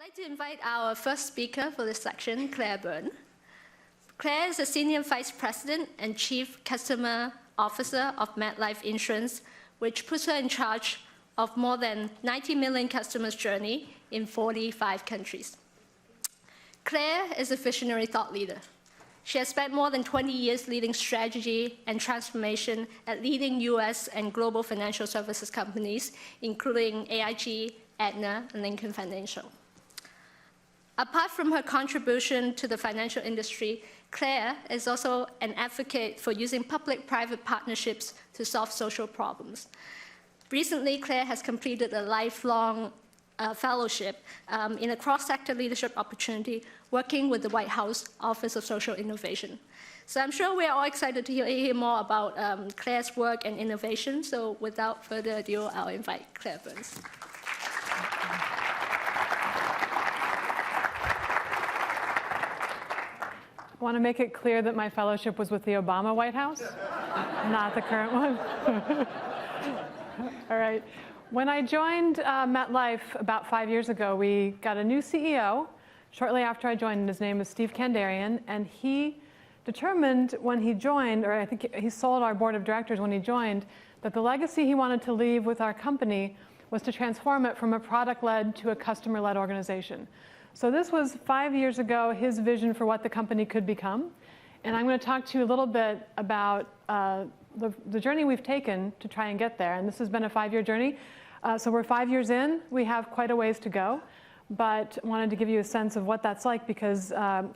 like to invite our first speaker for this section, Claire Byrne. Claire is a Senior Vice President and Chief Customer Officer of MetLife Insurance, which puts her in charge of more than 90 million customers' journey in 45 countries. Claire is a visionary thought leader. She has spent more than 20 years leading strategy and transformation at leading US and global financial services companies, including AIG, Aetna, and Lincoln Financial. Apart from her contribution to the financial industry, Claire is also an advocate for using public-private partnerships to solve social problems. Recently, Claire has completed a lifelong fellowship in a cross-sector leadership opportunity working with the White House Office of Social Innovation. So I'm sure we're all excited to hear more about Claire's work and innovation. So without further ado, I'll invite Claire Byrne. I want to make it clear that my fellowship was with the Obama White House, not the current one. All right. When I joined MetLife about 5 years ago, we got a new CEO shortly after I joined. His name is Steve Kandarian, and he determined when he joined, or I think he sold our board of directors when he joined, that the legacy he wanted to leave with our company was to transform it from a product-led to a customer-led organization. So this was 5 years ago, his vision for what the company could become. And I'm going to talk to you a little bit about the journey we've taken to try and get there. And this has been a 5-year journey. So we're 5 years in. We have quite a ways to go. But wanted to give you a sense of what that's like because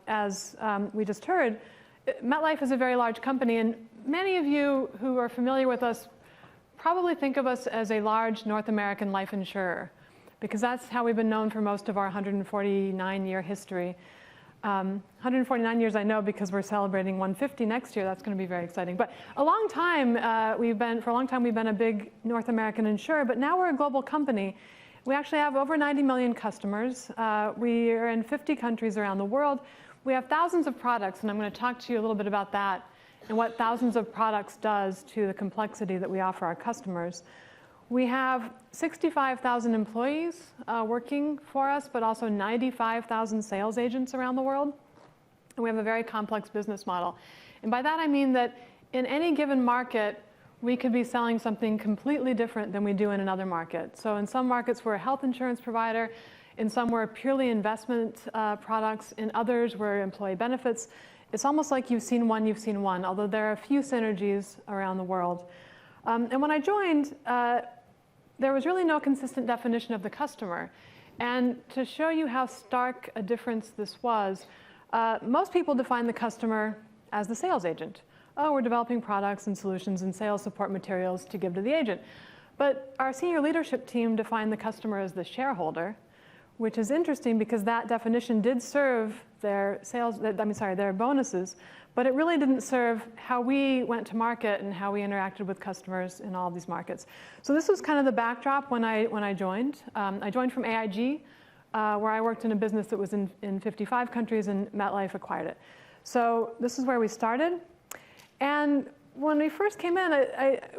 as we just heard, MetLife is a very large company. And many of you who are familiar with us probably think of us as a large North American life insurer, because that's how we've been known for most of our 149-year history. 149 years I know because we're celebrating 150 next year. That's going to be very exciting. But for a long time we've been a big North American insurer, but now we're a global company. We actually have over 90 million customers. We are in 50 countries around the world. We have thousands of products, and I'm going to talk to you a little bit about that and what thousands of products does to the complexity that we offer our customers. We have 65,000 employees working for us, but also 95,000 sales agents around the world. And we have a very complex business model. And by that I mean that in any given market, we could be selling something completely different than we do in another market. So in some markets, we're a health insurance provider. In some, we're purely investment products. In others, we're employee benefits. It's almost like you've seen one, although there are a few synergies around the world. And when I joined, there was really no consistent definition of the customer. And to show you how stark a difference this was, most people define the customer as the sales agent. Oh, we're developing products and solutions and sales support materials to give to the agent. But our senior leadership team defined the customer as the shareholder, which is interesting because that definition did serve their their bonuses, but it really didn't serve how we went to market and how we interacted with customers in all of these markets. So this was kind of the backdrop when I joined. I joined from AIG, where I worked in a business that was in 55 countries, and MetLife acquired it. So this is where we started. And when we first came in,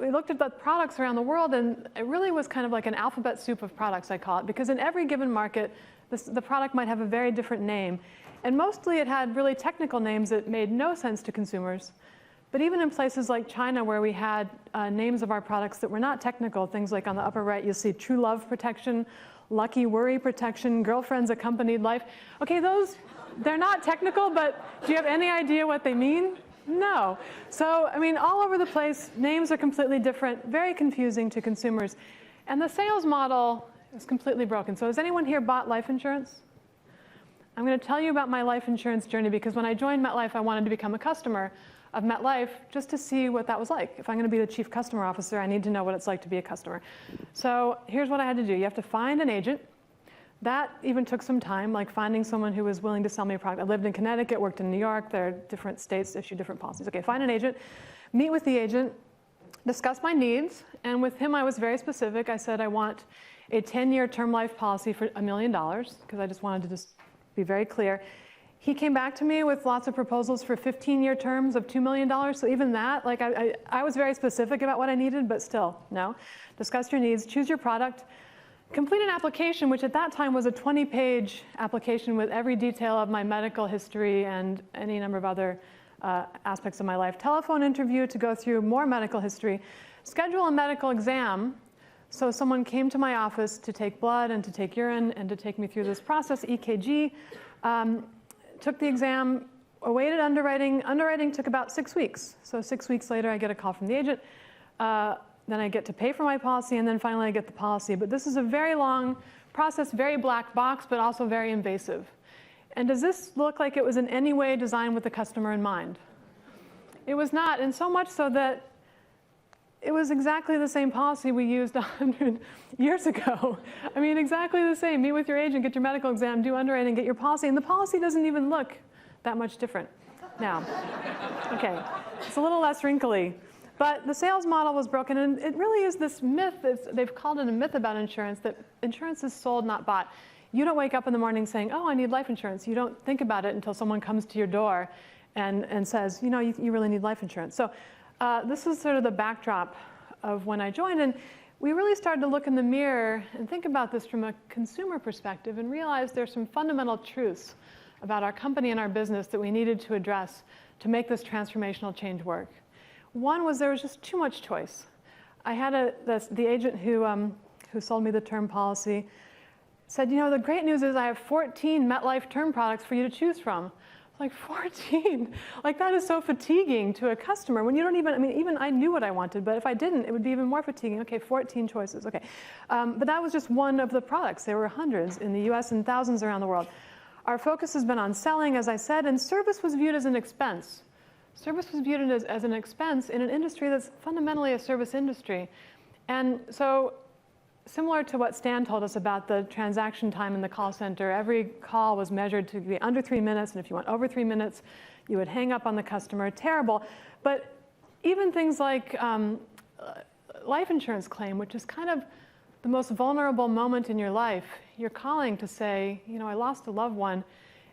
we looked at the products around the world, and it really was kind of like an alphabet soup of products, I call it, because in every given market, the product might have a very different name. And mostly it had really technical names that made no sense to consumers. But even in places like China, where we had names of our products that were not technical, things like on the upper right, you'll see True Love Protection, Lucky Worry Protection, Girlfriend's Accompanied Life. Okay, they're not technical, but do you have any idea what they mean? No. So, I mean, all over the place, names are completely different, very confusing to consumers. And the sales model is completely broken. So has anyone here bought life insurance? I'm going to tell you about my life insurance journey because when I joined MetLife, I wanted to become a customer of MetLife just to see what that was like. If I'm going to be the chief customer officer, I need to know what it's like to be a customer. So here's what I had to do. You have to find an agent. That even took some time, like finding someone who was willing to sell me a product. I lived in Connecticut, worked in New York. There are different states that issue different policies. Okay, find an agent, meet with the agent, discuss my needs. And with him, I was very specific. I said, I want a 10-year term life policy for $1 million, because I just wanted to just be very clear. He came back to me with lots of proposals for 15-year terms of $2 million. So even that, like I was very specific about what I needed, but still, no. Discuss your needs, choose your product. complete an application, which at that time was a 20-page application with every detail of my medical history and any number of other aspects of my life. Telephone interview to go through more medical history. Schedule a medical exam. So someone came to my office to take blood and to take urine and to take me through this process, EKG. Took the exam, awaited underwriting. Underwriting took about 6 weeks. So 6 weeks later, I get a call from the agent. Then I get to pay for my policy, and then finally I get the policy. But this is a very long process, very black box, but also very invasive. And does this look like it was in any way designed with the customer in mind? It was not, and so much so that it was exactly the same policy we used 100 years ago. I mean, exactly the same. Meet with your agent, get your medical exam, do underwriting, get your policy. And the policy doesn't even look that much different now. Okay, it's a little less wrinkly. But the sales model was broken, and it really is this myth, they've called it a myth about insurance, that insurance is sold, not bought. You don't wake up in the morning saying, oh, I need life insurance. You don't think about it until someone comes to your door and says, you know, you really need life insurance. So this is sort of the backdrop of when I joined, and we really started to look in the mirror and think about this from a consumer perspective and realize there's some fundamental truths about our company and our business that we needed to address to make this transformational change work. One was there was just too much choice. I had the agent who sold me the term policy said, you know, the great news is I have 14 MetLife term products for you to choose from. Like 14, like that is so fatiguing to a customer when you don't even, I mean, even I knew what I wanted, but if I didn't, it would be even more fatiguing. Okay, 14 choices, okay. But that was just one of the products. There were hundreds in the US and thousands around the world. Our focus has been on selling, as I said, and service was viewed as an expense. Service was viewed as an expense in an industry that's fundamentally a service industry. And so similar to what Stan told us about the transaction time in the call center, every call was measured to be under 3 minutes, and if you went over 3 minutes, you would hang up on the customer. Terrible. But even things like life insurance claim, which is kind of the most vulnerable moment in your life, you're calling to say, you know, I lost a loved one,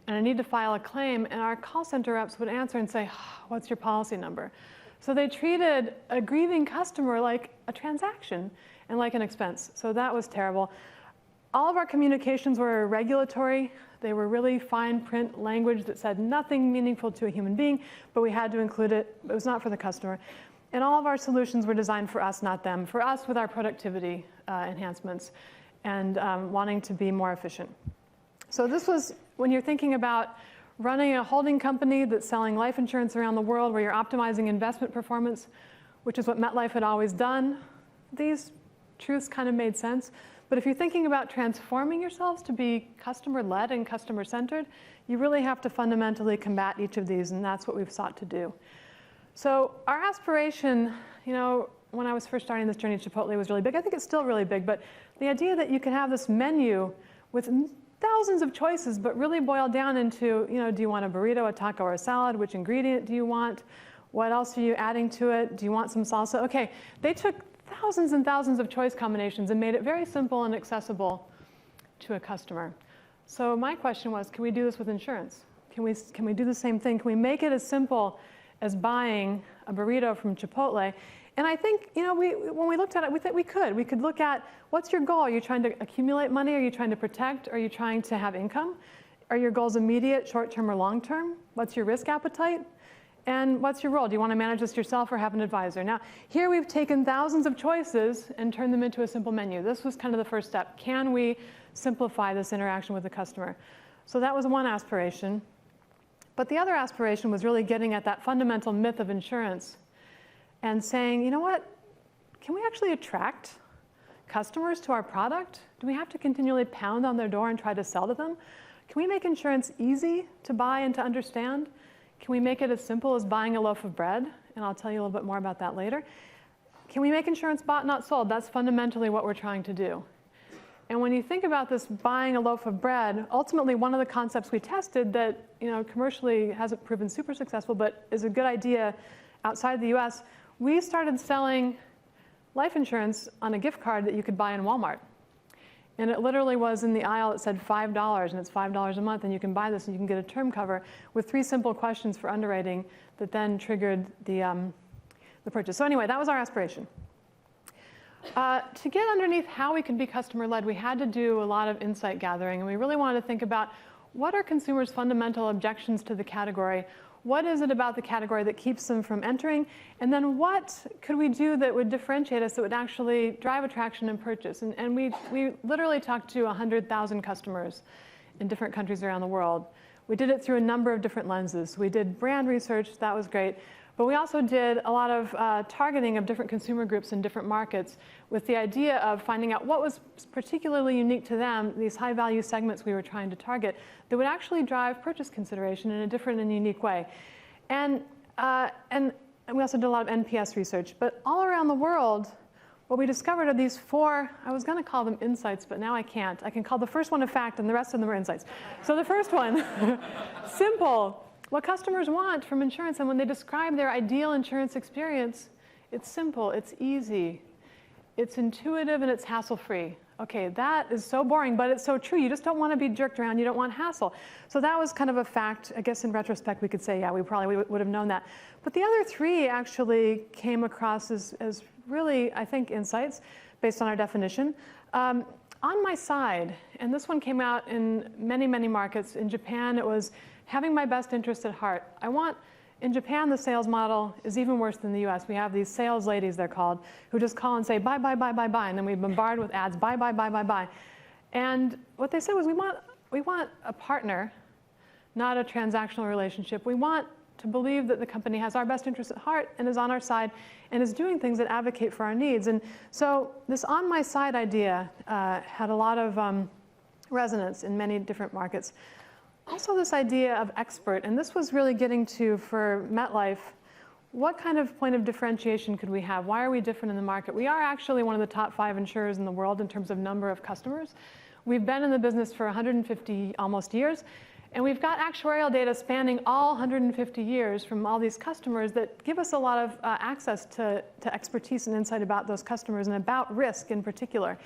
and I need to file a claim, and our call center reps would answer and say, what's your policy number? So they treated a grieving customer like a transaction and like an expense. So that was terrible. All of our communications were regulatory. They were really fine print language that said nothing meaningful to a human being, but we had to include it. It was not for the customer. And all of our solutions were designed for us, not them. For us with our productivity enhancements and wanting to be more efficient. So this was, when you're thinking about running a holding company that's selling life insurance around the world where you're optimizing investment performance, which is what MetLife had always done, these truths kind of made sense. But if you're thinking about transforming yourselves to be customer-led and customer-centered, you really have to fundamentally combat each of these, and that's what we've sought to do. So our aspiration, you know, when I was first starting this journey, Chipotle was really big. I think it's still really big, but the idea that you can have this menu with thousands of choices, but really boil down into, you know, do you want a burrito, a taco, or a salad? Which ingredient do you want? What else are you adding to it? Do you want some salsa? Okay, they took thousands and thousands of choice combinations and made it very simple and accessible to a customer. So my question was, can we do this with insurance? Can we do the same thing? Can we make it as simple as buying a burrito from Chipotle? And I think, you know, when we looked at it, we thought we could. We could look at, what's your goal? Are you trying to accumulate money? Are you trying to protect? Are you trying to have income? Are your goals immediate, short-term, or long-term? What's your risk appetite? And what's your role? Do you want to manage this yourself or have an advisor? Now, here we've taken thousands of choices and turned them into a simple menu. This was kind of the first step. Can we simplify this interaction with the customer? So that was one aspiration. But the other aspiration was really getting at that fundamental myth of insurance and saying, you know what? Can we actually attract customers to our product? Do we have to continually pound on their door and try to sell to them? Can we make insurance easy to buy and to understand? Can we make it as simple as buying a loaf of bread? And I'll tell you a little bit more about that later. Can we make insurance bought, not sold? That's fundamentally what we're trying to do. And when you think about this buying a loaf of bread, ultimately one of the concepts we tested that, you know, commercially hasn't proven super successful, but is a good idea outside the US, we started selling life insurance on a gift card that you could buy in Walmart. And it literally was in the aisle, it said $5, and it's $5 a month, and you can buy this and you can get a term cover with 3 simple questions for underwriting that then triggered the purchase. So anyway, that was our aspiration. To get underneath how we could be customer-led, we had to do a lot of insight gathering, and we really wanted to think about what are consumers' fundamental objections to the category? What is it about the category that keeps them from entering? And then what could we do that would differentiate us, that would actually drive attraction and purchase? And we literally talked to 100,000 customers in different countries around the world. We did it through a number of different lenses. We did brand research, that was great. But we also did a lot of targeting of different consumer groups in different markets with the idea of finding out what was particularly unique to them, these high-value segments we were trying to target, that would actually drive purchase consideration in a different and unique way. And we also did a lot of NPS research. But all around the world, what we discovered are these 4, I was going to call them insights, but now I can't. I can call the first one a fact, and the rest of them are insights. So the first one, simple. What customers want from insurance, and when they describe their ideal insurance experience, it's simple, it's easy, it's intuitive, and it's hassle-free. Okay, that is so boring, but it's so true. You just don't want to be jerked around. You don't want hassle. So that was kind of a fact. I guess in retrospect, we could say, yeah, we probably would have known that. But the other 3 actually came across as really, I think, insights based on our definition. On my side, and this one came out in many, many markets. In Japan, it was having my best interest at heart. In Japan, the sales model is even worse than the US. We have these sales ladies, they're called, who just call and say, buy, buy, buy, buy, buy. And then we bombard with ads, buy, buy, buy, buy, buy. And what they said was, we want a partner, not a transactional relationship. We want to believe that the company has our best interest at heart and is on our side and is doing things that advocate for our needs. And so this on my side idea had a lot of resonance in many different markets. Also this idea of expert, and this was really getting to, for MetLife, what kind of point of differentiation could we have? Why are we different in the market? We are actually one of the top 5 insurers in the world in terms of number of customers. We've been in the business for 150 almost years, and we've got actuarial data spanning all 150 years from all these customers that give us a lot of access to expertise and insight about those customers and about risk in particular.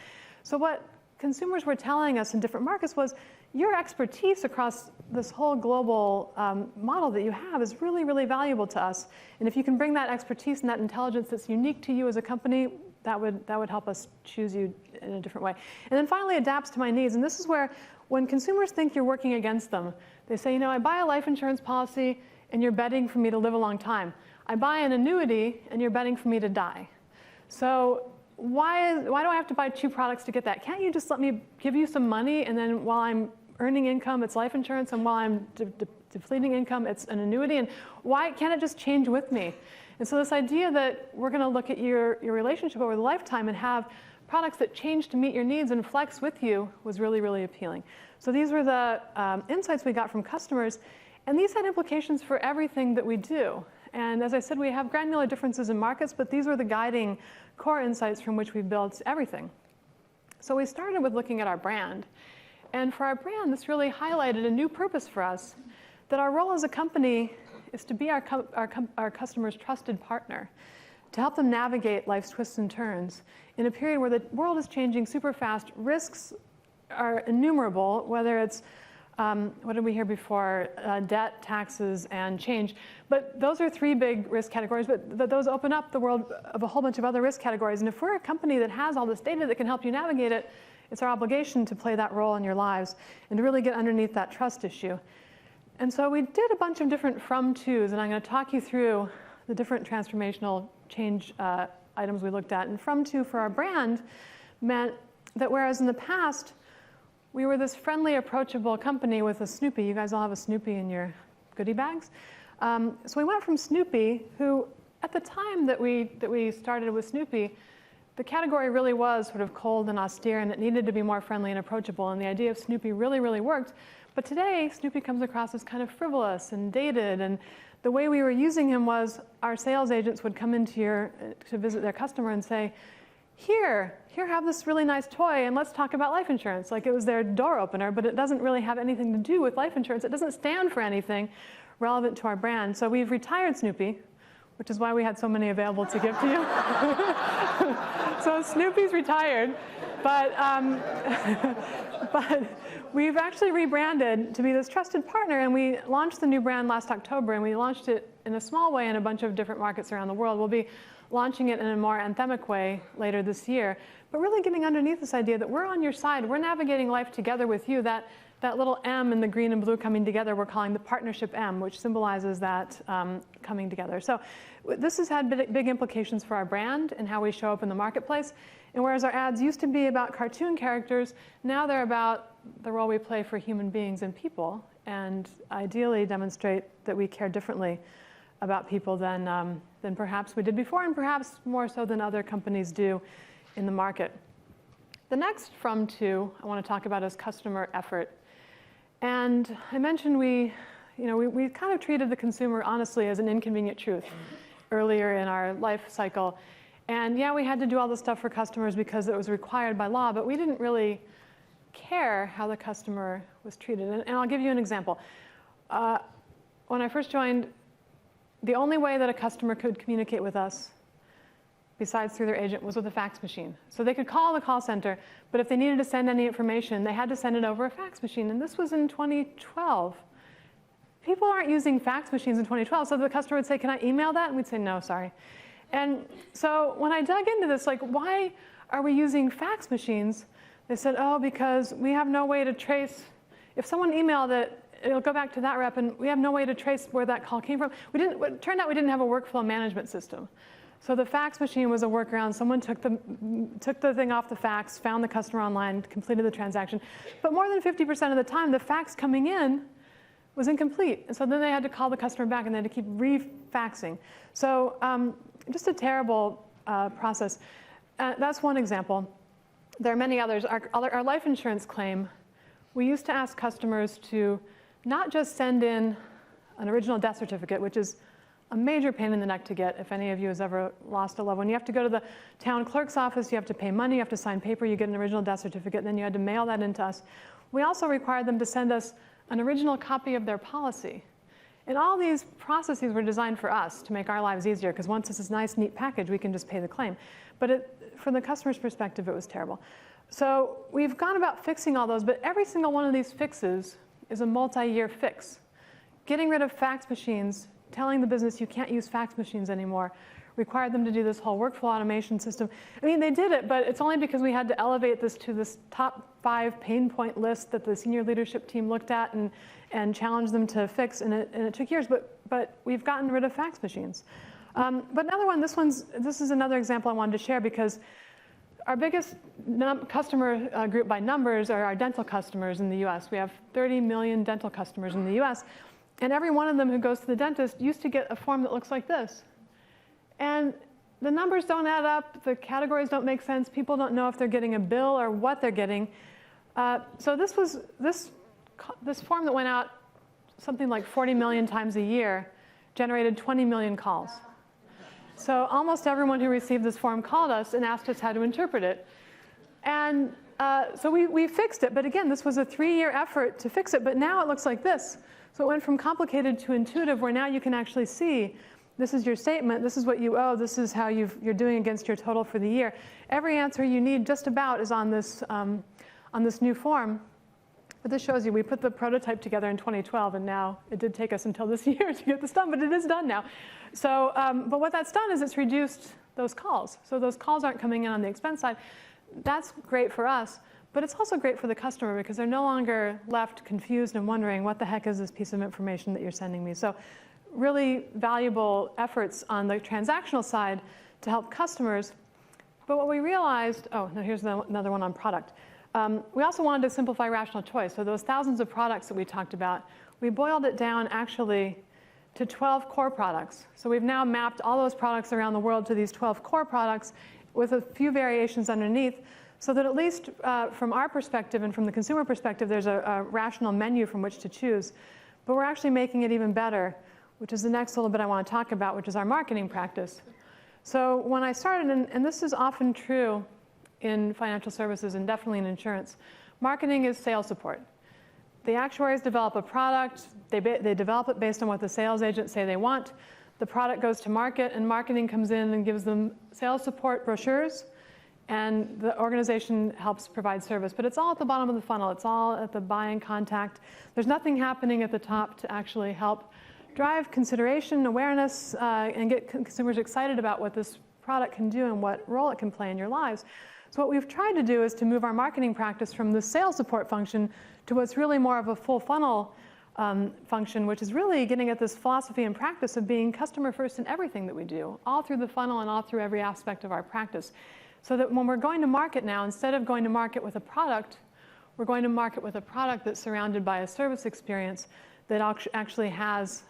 So what consumers were telling us in different markets was, your expertise across this whole global model that you have is really, really valuable to us. And if you can bring that expertise and that intelligence that's unique to you as a company, that would help us choose you in a different way. And then finally, adapts to my needs. And this is where, when consumers think you're working against them, they say, I buy a life insurance policy, and you're betting for me to live a long time. I buy an annuity, and you're betting for me to die. So why do I have to buy 2 products to get that? Can't you just let me give you some money, and then while I'm earning income, it's life insurance, and while I'm depleting income, it's an annuity? And why can't it just change with me? And so this idea that we're going to look at your relationship over the lifetime and have products that change to meet your needs and flex with you was really, really appealing. So these were the insights we got from customers, and these had implications for everything that we do. And as I said, we have granular differences in markets, but these were the guiding core insights from which we built everything. So we started with looking at our brand. And for our brand, this really highlighted a new purpose for us, that our role as a company is to be our customers' trusted partner, to help them navigate life's twists and turns. In a period where the world is changing super fast, risks are innumerable, whether it's, what did we hear before, debt, taxes, and change. But those are 3 big risk categories, but those open up the world of a whole bunch of other risk categories. And if we're a company that has all this data that can help you navigate it, it's our obligation to play that role in your lives and to really get underneath that trust issue. And so we did a bunch of different from-tos, and I'm going to talk you through the different transformational change items we looked at. And from-to for our brand meant that whereas in the past, we were this friendly, approachable company with a Snoopy. You guys all have a Snoopy in your goodie bags. So we went from Snoopy, who at the time that we started with Snoopy, the category really was sort of cold and austere, and it needed to be more friendly and approachable. And the idea of Snoopy really, really worked. But today, Snoopy comes across as kind of frivolous and dated. And the way we were using him was our sales agents would come into to visit their customer and say, here, have this really nice toy, and let's talk about life insurance. Like it was their door opener, but it doesn't really have anything to do with life insurance. It doesn't stand for anything relevant to our brand. So we've retired Snoopy, which is why we had so many available to give to you. So Snoopy's retired, but we've actually rebranded to be this trusted partner, and we launched the new brand last October, and we launched it in a small way in a bunch of different markets around the world. We'll be launching it in a more anthemic way later this year, but really getting underneath this idea that we're on your side, we're navigating life together with you. That little M in the green and blue coming together, we're calling the partnership M, which symbolizes that coming together. So this has had big implications for our brand and how we show up in the marketplace. And whereas our ads used to be about cartoon characters, now they're about the role we play for human beings and people, and ideally demonstrate that we care differently about people than perhaps we did before, and perhaps more so than other companies do in the market. The next from to I want to talk about is customer effort. And I mentioned we kind of treated the consumer honestly as an inconvenient truth earlier in our life cycle. And yeah, we had to do all this stuff for customers because it was required by law, but we didn't really care how the customer was treated. And I'll give you an example. When I first joined, the only way that a customer could communicate with us, besides through their agent, was with a fax machine. So they could call the call center, but if they needed to send any information, they had to send it over a fax machine. And this was in 2012. People aren't using fax machines in 2012. So the customer would say, can I email that? And we'd say, no, sorry. And so when I dug into this, like, why are we using fax machines? They said, oh, because we have no way to trace. If someone emailed it, it'll go back to that rep, and we have no way to trace where that call came from. It turned out we didn't have a workflow management system. So the fax machine was a workaround. Someone took the thing off the fax, found the customer online, completed the transaction. But more than 50% of the time, the fax coming in was incomplete. And so then they had to call the customer back, and they had to keep refaxing. So just a terrible process. That's one example. There are many others. Our life insurance claim, we used to ask customers to not just send in an original death certificate, which is a major pain in the neck to get if any of you has ever lost a loved one. You have to go to the town clerk's office, you have to pay money, you have to sign paper, you get an original death certificate, then you had to mail that in to us. We also required them to send us an original copy of their policy. And all these processes were designed for us to make our lives easier, because once it's this nice, neat package, we can just pay the claim. But from the customer's perspective, it was terrible. So we've gone about fixing all those, but every single one of these fixes is a multi-year fix. Getting rid of fax machines, telling the business you can't use fax machines anymore, required them to do this whole workflow automation system. I mean, they did it, but it's only because we had to elevate this to this top 5 pain point list that the senior leadership team looked at and challenged them to fix, and it took years, but we've gotten rid of fax machines. But another one, this is another example I wanted to share, because our biggest customer group by numbers are our dental customers in the US. We have 30 million dental customers in the US. And every one of them who goes to the dentist used to get a form that looks like this. And the numbers don't add up, the categories don't make sense, people don't know if they're getting a bill or what they're getting. So this form that went out something like 40 million times a year generated 20 million calls. So almost everyone who received this form called us and asked us how to interpret it. And so we fixed it, but again, this was a 3-year effort to fix it, but now it looks like this. So it went from complicated to intuitive, where now you can actually see, this is your statement, this is what you owe, this is how you're doing against your total for the year. Every answer you need just about is on this new form. But this shows you, we put the prototype together in 2012, and now it did take us until this year to get this done, but it is done now. So, but what that's done is it's reduced those calls. So those calls aren't coming in on the expense side. That's great for us, but it's also great for the customer, because they're no longer left confused and wondering, what the heck is this piece of information that you're sending me? So really valuable efforts on the transactional side to help customers. But what we realized, oh, no, here's another one on product. We also wanted to simplify rational choice. So those thousands of products that we talked about, we boiled it down actually to 12 core products. So we've now mapped all those products around the world to these 12 core products with a few variations underneath, so that at least from our perspective and from the consumer perspective, there's a rational menu from which to choose. But we're actually making it even better, which is the next little bit I want to talk about, which is our marketing practice. So when I started, and this is often true in financial services and definitely in insurance, marketing is sales support. The actuaries develop a product, they develop it based on what the sales agents say they want. The product goes to market, and marketing comes in and gives them sales support brochures, and the organization helps provide service. But it's all at the bottom of the funnel. It's all at the buy and contact. There's nothing happening at the top to actually help drive consideration, awareness, and get consumers excited about what this product can do and what role it can play in your lives. So what we've tried to do is to move our marketing practice from the sales support function to what's really more of a full funnel function, which is really getting at this philosophy and practice of being customer first in everything that we do, all through the funnel and all through every aspect of our practice. So that when we're going to market now, instead of going to market with a product, we're going to market with a product that's surrounded by a service experience that actually has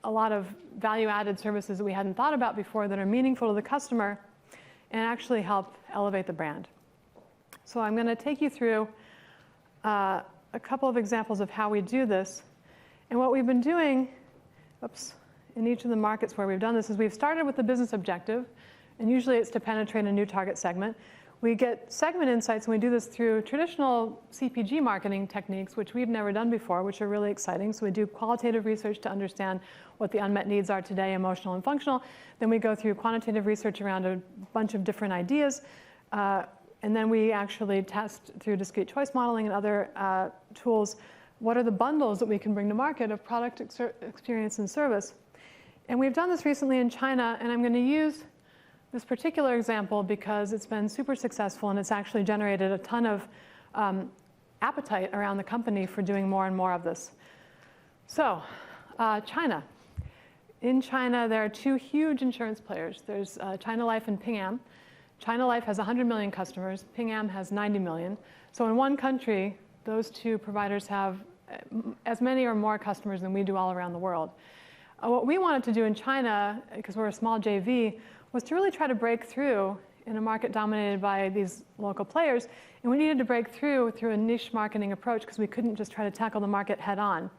a lot of value-added services that we hadn't thought about before that are meaningful to the customer and actually help elevate the brand. So I'm going to take you through a couple of examples of how we do this. And what we've been doing, in each of the markets where we've done this is we've started with the business objective, and usually it's to penetrate a new target segment. We get segment insights, and we do this through traditional CPG marketing techniques, which we've never done before, which are really exciting. So we do qualitative research to understand what the unmet needs are today, emotional and functional. Then we go through quantitative research around a bunch of different ideas. And then we actually test through discrete choice modeling and other tools, what are the bundles that we can bring to market of product experience and service. And we've done this recently in China, and I'm going to use this particular example because it's been super successful and it's actually generated a ton of appetite around the company for doing more and more of this. So, China. In China, there are two huge insurance players. There's China Life and Ping An. China Life has 100 million customers. Ping An has 90 million. So in one country, those two providers have as many or more customers than we do all around the world. What we wanted to do in China, because we're a small JV, was to really try to break through in a market dominated by these local players. And we needed to break through a niche marketing approach because we couldn't just try to tackle the market head on.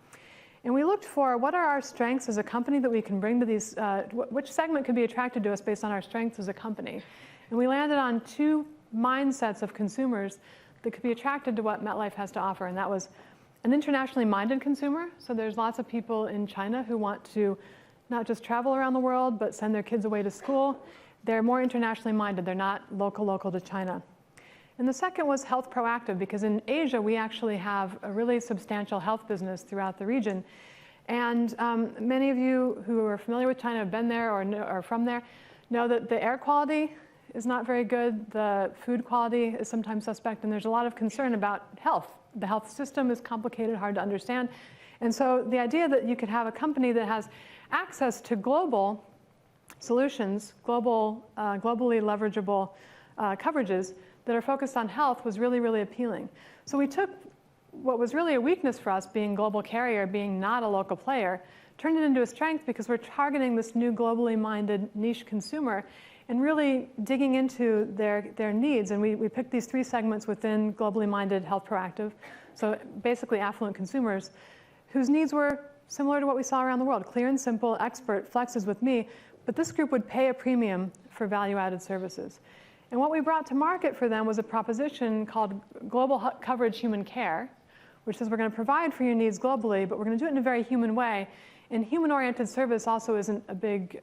And we looked for what are our strengths as a company that we can bring to these, which segment could be attracted to us based on our strengths as a company. And we landed on two mindsets of consumers that could be attracted to what MetLife has to offer. And that was an internationally minded consumer. So there's lots of people in China who want to not just travel around the world, but send their kids away to school. They're more internationally minded. They're not local to China. And the second was health proactive, because in Asia, we actually have a really substantial health business throughout the region. And many of you who are familiar with China, have been there or are from there, know that the air quality is not very good. The food quality is sometimes suspect, and there's a lot of concern about health. The health system is complicated, hard to understand. And so the idea that you could have a company that has access to global solutions, globally leverageable coverages that are focused on health was really, really appealing. So we took what was really a weakness for us, being global carrier, being not a local player, turned it into a strength because we're targeting this new globally minded niche consumer and really digging into their needs. And we picked these three segments within globally minded health proactive. So basically affluent consumers whose needs were similar to what we saw around the world. Clear and simple, expert, flexes with me. But this group would pay a premium for value-added services. And what we brought to market for them was a proposition called Global Coverage Human Care, which says we're going to provide for your needs globally, but we're going to do it in a very human way. And human-oriented service also isn't a big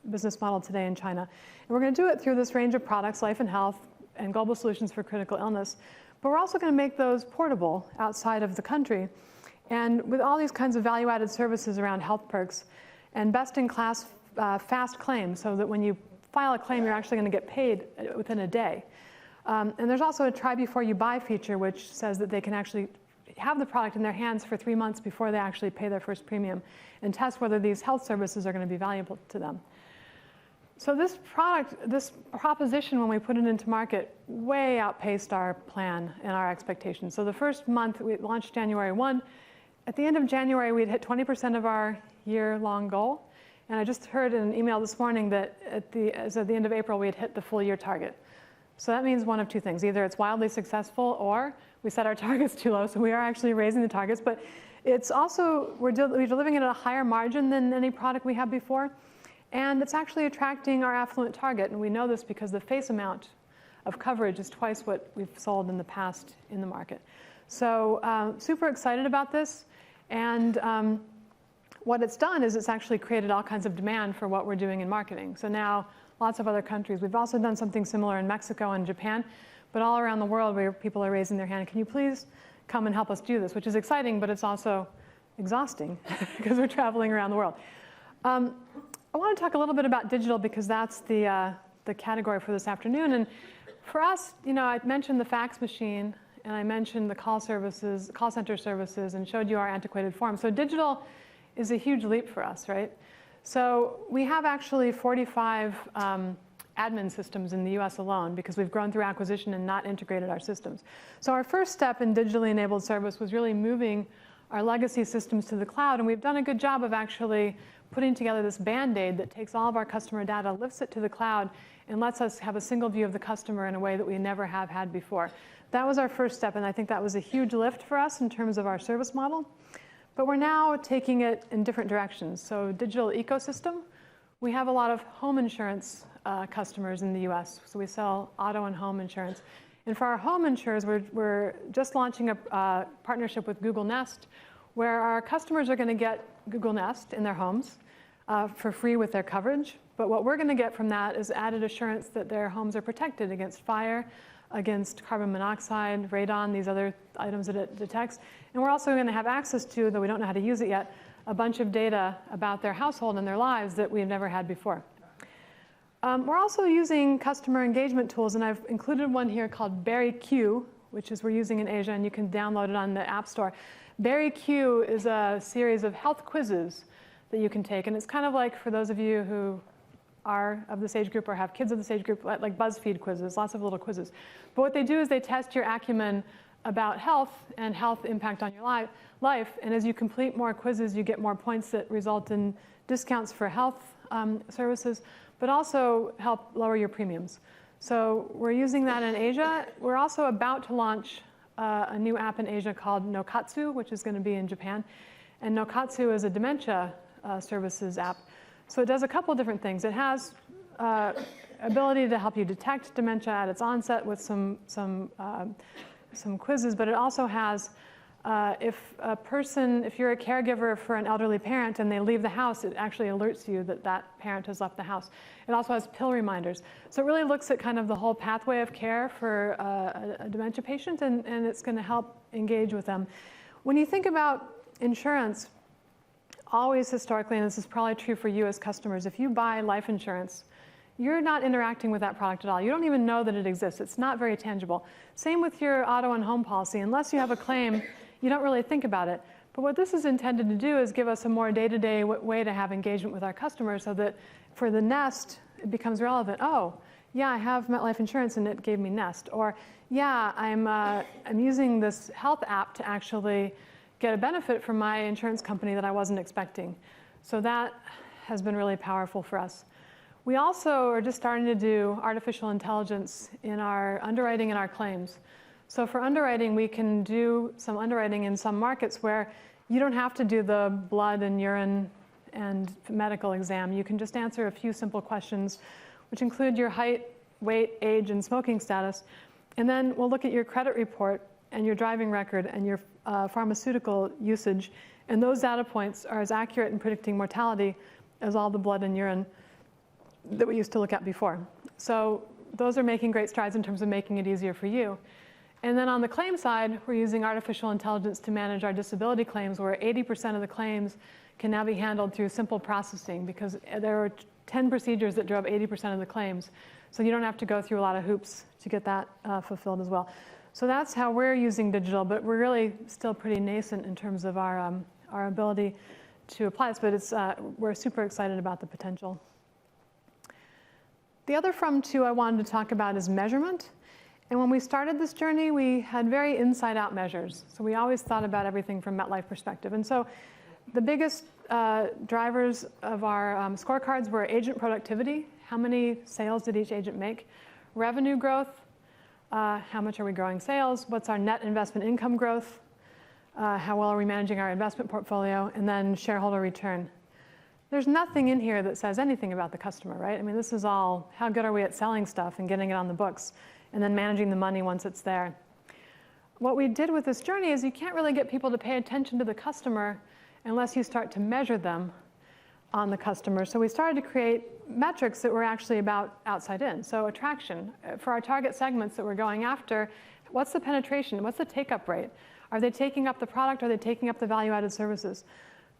business model today in China. And we're going to do it through this range of products, life and health, and global solutions for critical illness. But we're also going to make those portable outside of the country. And with all these kinds of value-added services around health perks and best-in-class fast claims, so that when you file a claim, you're actually going to get paid within a day. And there's also a try before you buy feature, which says that they can actually have the product in their hands for 3 months before they actually pay their first premium and test whether these health services are going to be valuable to them. So this proposition, when we put it into market, way outpaced our plan and our expectations. So the first month, we launched January 1. At the end of January, we'd hit 20% of our year-long goal. And I just heard in an email this morning that as of the end of April, we had hit the full year target. So that means one of two things. Either it's wildly successful, or we set our targets too low, so we are actually raising the targets. But it's also, we're delivering it at a higher margin than any product we had before. And it's actually attracting our affluent target. And we know this because the face amount of coverage is twice what we've sold in the past in the market. So super excited about this. And what it's done is it's actually created all kinds of demand for what we're doing in marketing. So now lots of other countries. We've also done something similar in Mexico and Japan, but all around the world where people are raising their hand, can you please come and help us do this? Which is exciting, but it's also exhausting because we're traveling around the world. I want to talk a little bit about digital because that's the category for this afternoon. And for us, I mentioned the fax machine and I mentioned the call center services, and showed you our antiquated form. So digital is a huge leap for us, right? So we have actually 45 admin systems in the US alone because we've grown through acquisition and not integrated our systems. So our first step in digitally enabled service was really moving our legacy systems to the cloud, and we've done a good job of actually putting together this Band-Aid that takes all of our customer data, lifts it to the cloud, and lets us have a single view of the customer in a way that we never have had before. That was our first step, and I think that was a huge lift for us in terms of our service model. But we're now taking it in different directions. So digital ecosystem, we have a lot of home insurance customers in the US. So we sell auto and home insurance. And for our home insurers, we're just launching a partnership with Google Nest, where our customers are going to get Google Nest in their homes for free with their coverage. But what we're going to get from that is added assurance that their homes are protected against fire, against carbon monoxide, radon, these other items that it detects. And we're also going to have access to, though we don't know how to use it yet, a bunch of data about their household and their lives that we've never had before. We're also using customer engagement tools, and I've included one here called BerryQ, which is we're using in Asia, and you can download it on the App Store. BerryQ is a series of health quizzes that you can take, and it's kind of like, for those of you who are of this age group or have kids of this age group, like BuzzFeed quizzes, lots of little quizzes. But what they do is they test your acumen about health and health impact on your life, and as you complete more quizzes, you get more points that result in discounts for health services, but also help lower your premiums. So we're using that in Asia. We're also about to launch a new app in Asia called Nokatsu, which is going to be in Japan. And Nokatsu is a dementia services app. So it does a couple of different things. It has ability to help you detect dementia at its onset with some quizzes, but it also has, if you're a caregiver for an elderly parent and they leave the house, it actually alerts you that that parent has left the house. It also has pill reminders. So it really looks at kind of the whole pathway of care for a dementia patient, and it's going to help engage with them. When you think about insurance, always historically, and this is probably true for you as customers, if you buy life insurance, you're not interacting with that product at all. You don't even know that it exists. It's not very tangible. Same with your auto and home policy. Unless you have a claim, you don't really think about it. But what this is intended to do is give us a more day-to-day way to have engagement with our customers, so that for the Nest, it becomes relevant. Oh, yeah, I have MetLife insurance and it gave me Nest. Or, yeah, I'm using this health app to actually get a benefit from my insurance company that I wasn't expecting. So that has been really powerful for us. We also are just starting to do artificial intelligence in our underwriting and our claims. So for underwriting, we can do some underwriting in some markets where you don't have to do the blood and urine and medical exam. You can just answer a few simple questions, which include your height, weight, age, and smoking status. And then we'll look at your credit report and your driving record and your pharmaceutical usage. And those data points are as accurate in predicting mortality as all the blood and urine that we used to look at before. So those are making great strides in terms of making it easier for you. And then on the claim side, we're using artificial intelligence to manage our disability claims, where 80% of the claims can now be handled through simple processing, because there are 10 procedures that drove 80% of the claims. So you don't have to go through a lot of hoops to get that fulfilled as well. So that's how we're using digital, but we're really still pretty nascent in terms of our ability to apply this, but we're super excited about the potential. The other from two I wanted to talk about is measurement. And when we started this journey, we had very inside-out measures. So we always thought about everything from MetLife perspective. And so the biggest drivers of our scorecards were agent productivity. How many sales did each agent make? Revenue growth. How much are we growing sales? What's our net investment income growth? How well are we managing our investment portfolio? And then shareholder return. There's nothing in here that says anything about the customer, right? I mean, this is all, how good are we at selling stuff and getting it on the books, and then managing the money once it's there. What we did with this journey is you can't really get people to pay attention to the customer unless you start to measure them on the customer. So we started to create metrics that were actually about outside in. So attraction. For our target segments that we're going after, what's the penetration? What's the take-up rate? Are they taking up the product? Are they taking up the value-added services?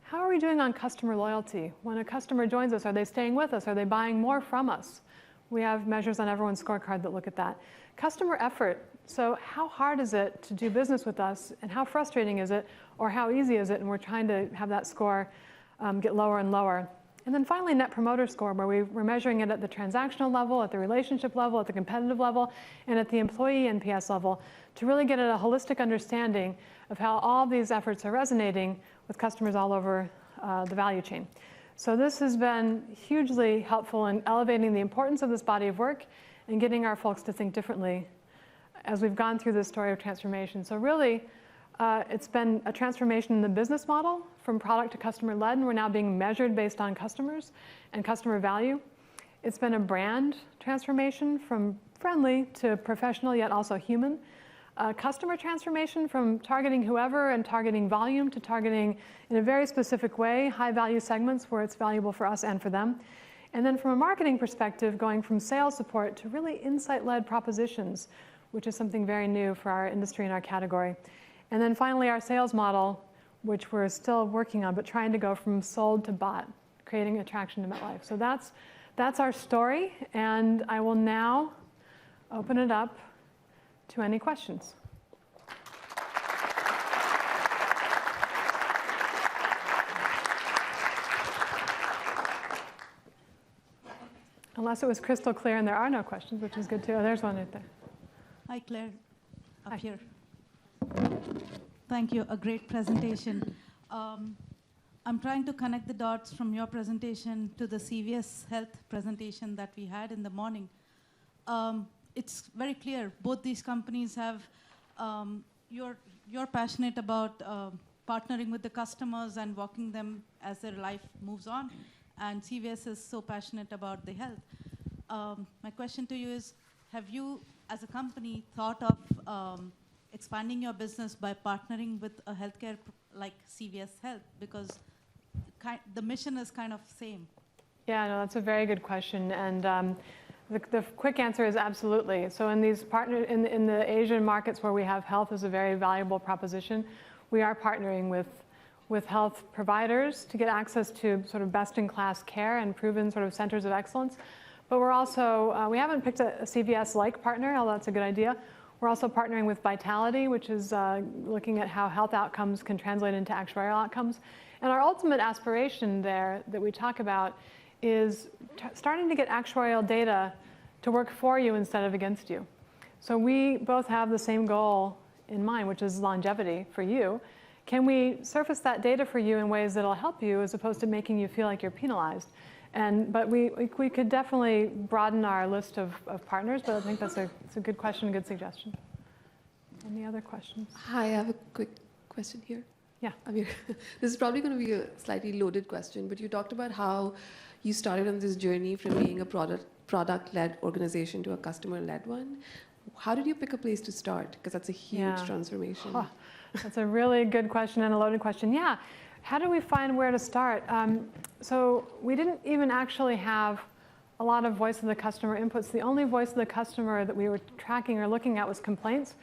how are we doing on customer loyalty? When a customer joins us, are they staying with us? Are they buying more from us? We have measures on everyone's scorecard that look at that. Customer effort. So how hard is it to do business with us, and how frustrating is it, or how easy is it? And we're trying to have that score get lower and lower. And then finally, Net Promoter Score, where we're measuring it at the transactional level, at the relationship level, at the competitive level, and at the employee NPS level, to really get at a holistic understanding of how all these efforts are resonating with customers all over the value chain. So this has been hugely helpful in elevating the importance of this body of work and getting our folks to think differently as we've gone through this story of transformation. So really, it's been a transformation in the business model from product to customer-led, and we're now being measured based on customers and customer value. It's been a brand transformation from friendly to professional, yet also human. Customer transformation from targeting whoever and targeting volume to targeting in a very specific way high-value segments where it's valuable for us and for them. And then from a marketing perspective, going from sales support to really insight-led propositions, which is something very new for our industry and our category. And then finally, our sales model, which we're still working on, but trying to go from sold to bought, creating attraction to MetLife. So that's our story, and I will now open it up to any questions. Unless it was crystal clear and there are no questions, which is good too. Oh, there's one right there. Hi, Claire. Up Hi. here. Thank you. A great presentation. I'm trying to connect the dots from your presentation to the CVS Health presentation that we had in the morning. It's very clear both these companies have, you're passionate about partnering with the customers and walking them as their life moves on, and CVS is so passionate about the health. My question to you is, have you as a company thought of expanding your business by partnering with a healthcare like CVS Health, because the mission is kind of same? Yeah, no, that's a very good question, and the quick answer is absolutely. So in these in the Asian markets where we have health as a very valuable proposition, we are partnering with health providers to get access to sort of best-in-class care and proven sort of centers of excellence. But we're also, we haven't picked a CVS-like partner, although that's a good idea. We're also partnering with Vitality, which is looking at how health outcomes can translate into actuarial outcomes. And our ultimate aspiration there that we talk about is starting to get actuarial data to work for you instead of against you. So we both have the same goal in mind, which is longevity for you. Can we surface that data for you in ways that'll help you as opposed to making you feel like you're penalized? But we could definitely broaden our list of partners, but I think it's a good question, a good suggestion. Any other questions? Hi, I have a quick question here. Yeah. Amir, this is probably going to be a slightly loaded question, but you talked about how you started on this journey from being a product-led organization to a customer-led one. How did you pick a place to start? Because that's a huge transformation. Oh, that's a really good question and a loaded question. Yeah. How do we find where to start? So we didn't even actually have a lot of voice of the customer inputs. The only voice of the customer that we were tracking or looking at was complaints.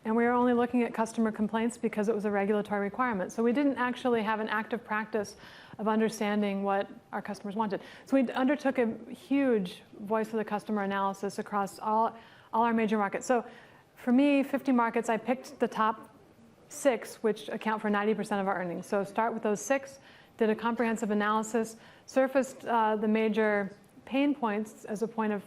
And we were only looking at customer complaints because it was a regulatory requirement. So we didn't actually have an active practice of understanding what our customers wanted. So we undertook a huge voice of the customer analysis across all our major markets. So for me, 50 markets, I picked the top 6, which account for 90% of our earnings. So start with those 6, did a comprehensive analysis, surfaced the major pain points. As a point of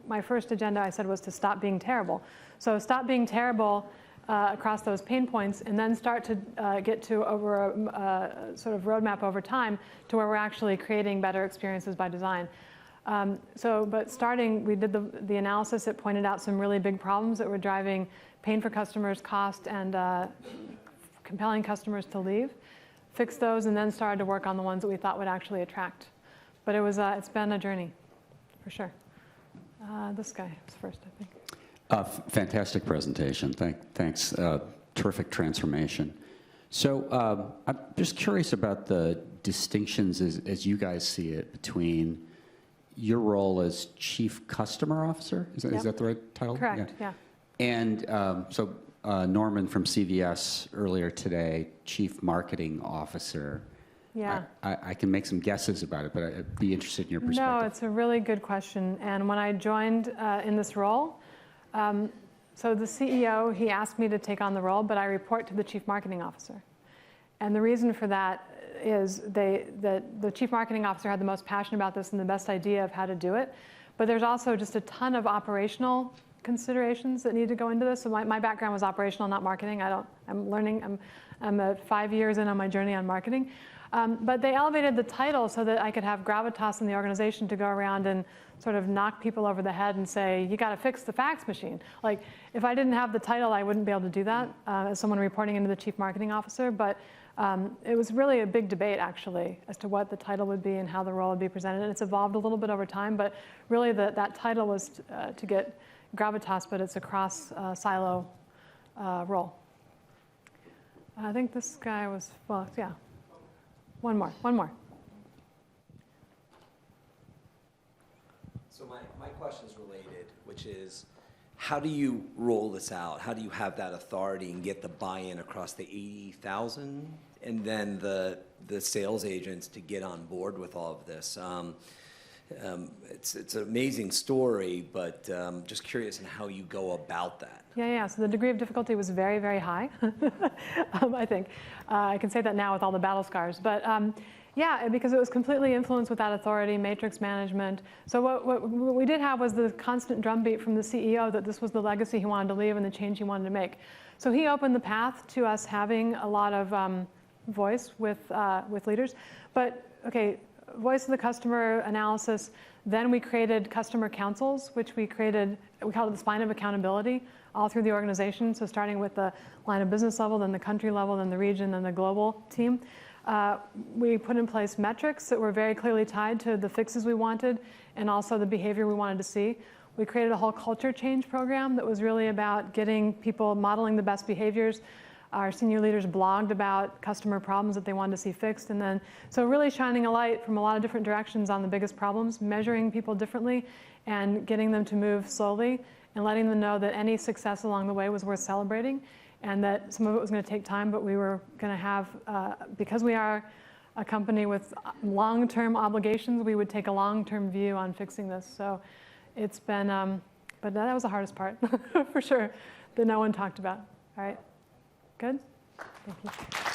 my first agenda, I said was to stop being terrible. So stop being terrible across those pain points, and then start to get to over a sort of roadmap over time to where we're actually creating better experiences by design. But starting, we did the analysis. It pointed out some really big problems that were driving pain for customers, cost, and compelling customers to leave. Fixed those, and then started to work on the ones that we thought would actually attract. But it's been a journey, for sure. This guy was first, I think. Fantastic presentation. Thanks. Terrific transformation. So I'm just curious about the distinctions as you guys see it between your role as Chief Customer Officer. Is that the right title? Correct, yeah. And so Norman from CVS earlier today, Chief Marketing Officer. Yeah. I can make some guesses about it, but I'd be interested in your No, perspective. it's a really good question. And when I joined in this role, so the CEO, he asked me to take on the role, but I report to the chief marketing officer. And the reason for that is the chief marketing officer had the most passion about this and the best idea of how to do it. But there's also just a ton of operational considerations that need to go into this. So my background was operational, not marketing. I'm learning, I'm 5 years in on my journey on marketing. But they elevated the title so that I could have gravitas in the organization to go around and sort of knock people over the head and say, you got to fix the fax machine. Like, if I didn't have the title, I wouldn't be able to do that as someone reporting into the chief marketing officer. But it was really a big debate, actually, as to what the title would be and how the role would be presented. And it's evolved a little bit over time, but really that title was to get gravitas, but it's a cross-silo role. I think this guy was, well, yeah. One more. So my question is related, which is, how do you roll this out? How do you have that authority and get the buy-in across the 80,000 and then the sales agents to get on board with all of this? It's an amazing story, but just curious on how you go about that. Yeah. So the degree of difficulty was very, very high, I think. I can say that now with all the battle scars. But yeah, because it was completely influenced with that authority, matrix management. So what we did have was the constant drumbeat from the CEO that this was the legacy he wanted to leave and the change he wanted to make. So he opened the path to us having a lot of voice with leaders. But, okay, voice of the customer analysis. Then we created customer councils, which we called it the spine of accountability, all through the organization. So starting with the line of business level, then the country level, then the region, then the global team. We put in place metrics that were very clearly tied to the fixes we wanted and also the behavior we wanted to see. We created a whole culture change program that was really about getting people modeling the best behaviors. Our senior leaders blogged about customer problems that they wanted to see fixed. And then, so really shining a light from a lot of different directions on the biggest problems, measuring people differently and getting them to move slowly and letting them know that any success along the way was worth celebrating and that some of it was going to take time, but we were going to have, because we are a company with long-term obligations, we would take a long-term view on fixing this. So it's been, but that was the hardest part, for sure, that no one talked about. All right. Good? Thank you.